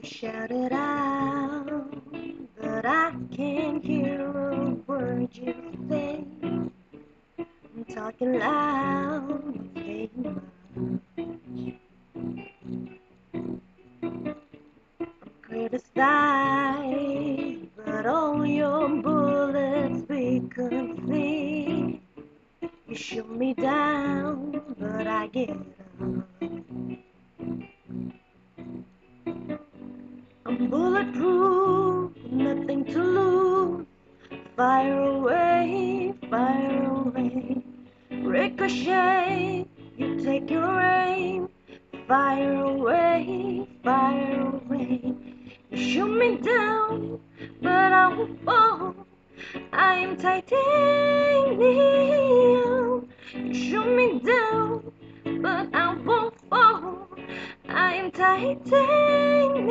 Shout it out, but I can't hear a word you say. I'm talking loud, okay, criticized, but all your bullets we could see. You shoot me down, but I get up. I'm bulletproof, nothing to lose. Fire away, fire away. Ricochet, you take your aim. Fire away, fire away. You shoot me down, but I won't fall. I am titanium. You shoot me down, but I won't fall. I am titanium.